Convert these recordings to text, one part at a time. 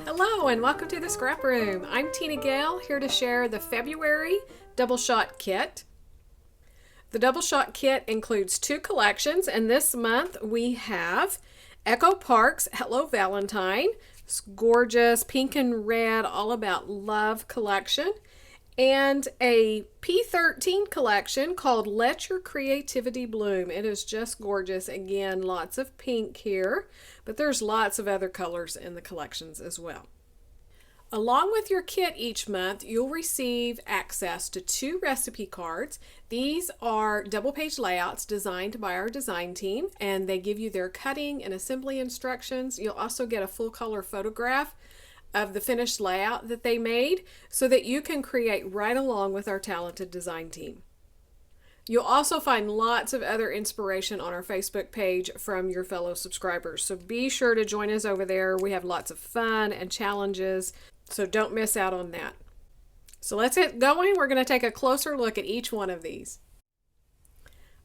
Hello and welcome to the Scrap Room. I'm Tina Gale, here to share the February Double Shot Kit. The Double Shot Kit includes two collections, and this month we have Echo Park's Hello Valentine. It's gorgeous, pink and red, all about love collection. And a P13 collection called Let Your Creativity Bloom. It is just gorgeous. Again, lots of pink here, but there's lots of other colors in the collections as well. Along with your kit each month, you'll receive access to 2 recipe cards. These are double page layouts designed by our design team, and they give you their cutting and assembly instructions. You'll also get a full color photograph of the finished layout that they made so that you can create right along with our talented design team. You'll also find lots of other inspiration on our Facebook page from your fellow subscribers. So be sure to join us over there. We have lots of fun and challenges, so don't miss out on that. So let's get going. We're going to take a closer look at each one of these.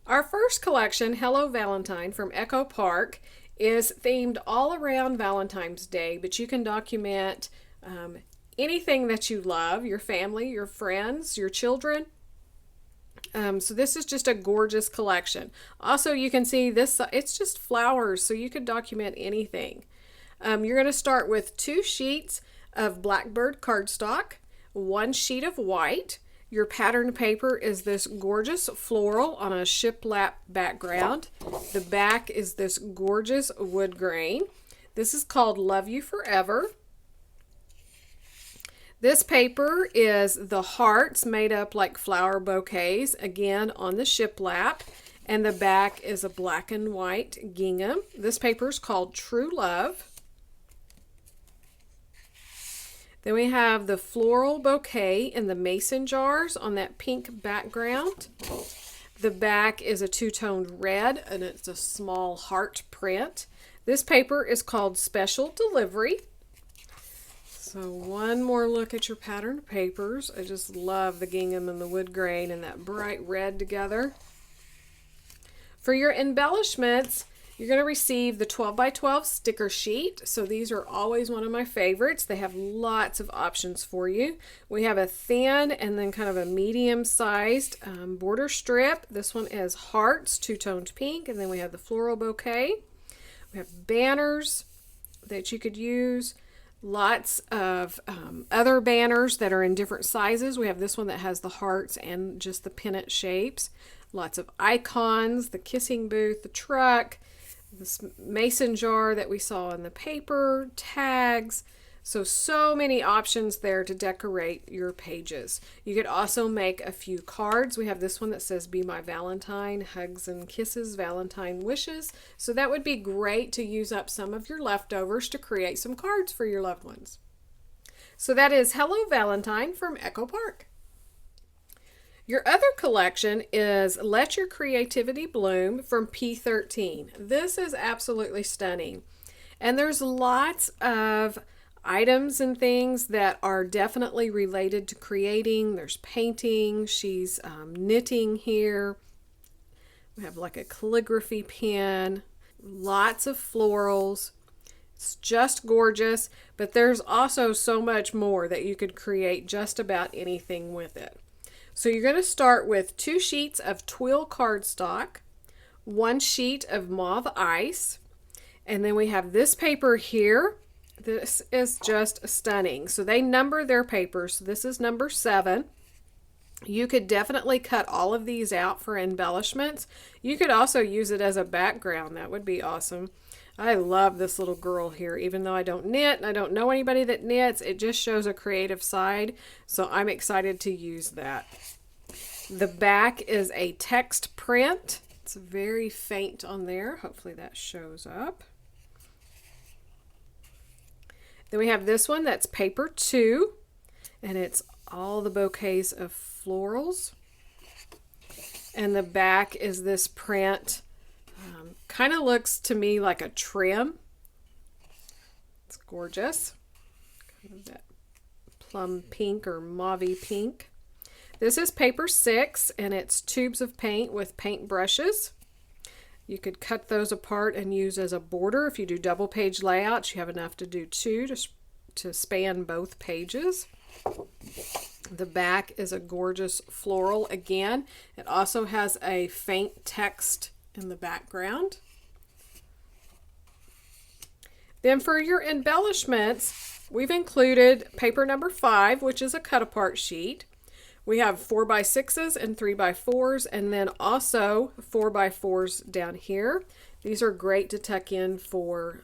Our first collection, Hello Valentine from Echo Park, is themed all around Valentine's Day, but you can document anything that you love, your family, your friends, your children. So this is just a gorgeous collection. Also, you can see this, it's just flowers, so you could document anything. You're going to start with 2 sheets of Blackbird cardstock, 1 sheet of white. Your pattern paper is this gorgeous floral on a shiplap background. The back is this gorgeous wood grain. This is called Love You Forever. This paper is the hearts made up like flower bouquets, again on the shiplap. And the back is a black and white gingham. This paper is called True Love. Then we have the floral bouquet in the mason jars on that pink background. The back is a 2-toned red, and it's a small heart print. This paper is called Special Delivery. So one more look at your pattern papers. I just love the gingham and the wood grain and that bright red together. For your embellishments, you're going to receive the 12 by 12 sticker sheet. So these are always one of my favorites. They have lots of options for you. We have a thin and then kind of a medium-sized border strip. This one is hearts, 2-toned pink, and then we have the floral bouquet. We have banners that you could use. Lots of other banners that are in different sizes. We have this one that has the hearts and just the pennant shapes. Lots of icons, the kissing booth, the truck, this mason jar that we saw in the paper, tags. So many options there to decorate your pages. You could also make a few cards. We have this one that says Be My Valentine, Hugs and Kisses, Valentine Wishes. So that would be great to use up some of your leftovers to create some cards for your loved ones. So that is Hello Valentine from Echo Park. Your other collection is Let Your Creativity Bloom from P13. This is absolutely stunning. And there's lots of items and things that are definitely related to creating. There's painting. She's knitting here. We have like a calligraphy pen. Lots of florals. It's just gorgeous. But there's also so much more that you could create just about anything with it. So you're going to start with 2 sheets of twill cardstock, 1 sheet of mauve ice, and then we have this paper here. This is just stunning. So they number their papers. So this is number 7. You could definitely cut all of these out for embellishments. You could also use it as a background. That would be awesome. I love this little girl here. Even though I don't knit and I don't know anybody that knits, it just shows a creative side. So I'm excited to use that. The back is a text print. It's very faint on there. Hopefully that shows up. Then we have this one that's paper 2, and it's all the bouquets of florals. And the back is this print. Kind of looks to me like a trim. It's gorgeous. Kind of that plum pink or mauve pink. This is paper 6, and it's tubes of paint with paint brushes. You could cut those apart and use as a border. If you do double page layouts, you have enough to do 2 to to span both pages. The back is a gorgeous floral again. It also has a faint text in the background. Then for your embellishments, we've included paper number 5, which is a cut apart sheet. We have 4x6s and 3x4s, and then also 4x4s down here. These are great to tuck in for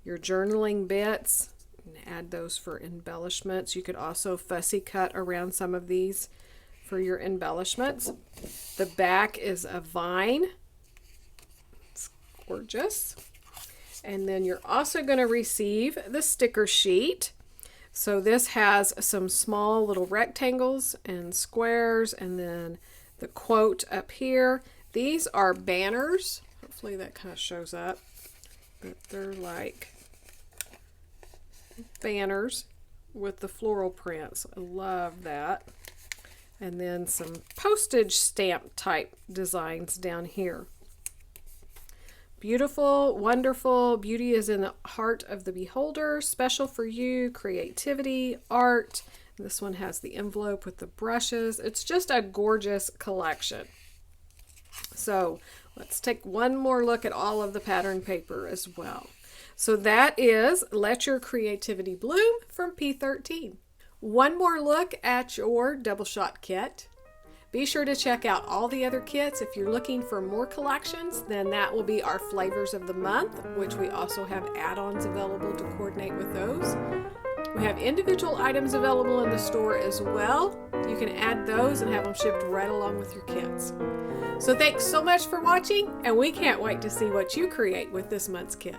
your journaling bits, and add those for embellishments. You could also fussy cut around some of these for your embellishments. The back is a vine. It's gorgeous. And then you're also going to receive the sticker sheet. So this has some small little rectangles and squares, and then the quote up here. These are banners. Hopefully that kind of shows up. But they're like banners with the floral prints. I love that. And then some postage stamp type designs down here. Beautiful, wonderful. Beauty is in the heart of the beholder. Special for you. Creativity, art. This one has the envelope with the brushes. It's just a gorgeous collection. So let's take one more look at all of the pattern paper as well. So that is Let Your Creativity Bloom from P13. One more look at your double shot kit. Be sure to check out all the other kits. If you're looking for more collections, then that will be our flavors of the month, which we also have add-ons available to coordinate with those. We have individual items available in the store as well. You can add those and have them shipped right along with your kits. So thanks so much for watching, and we can't wait to see what you create with this month's kit.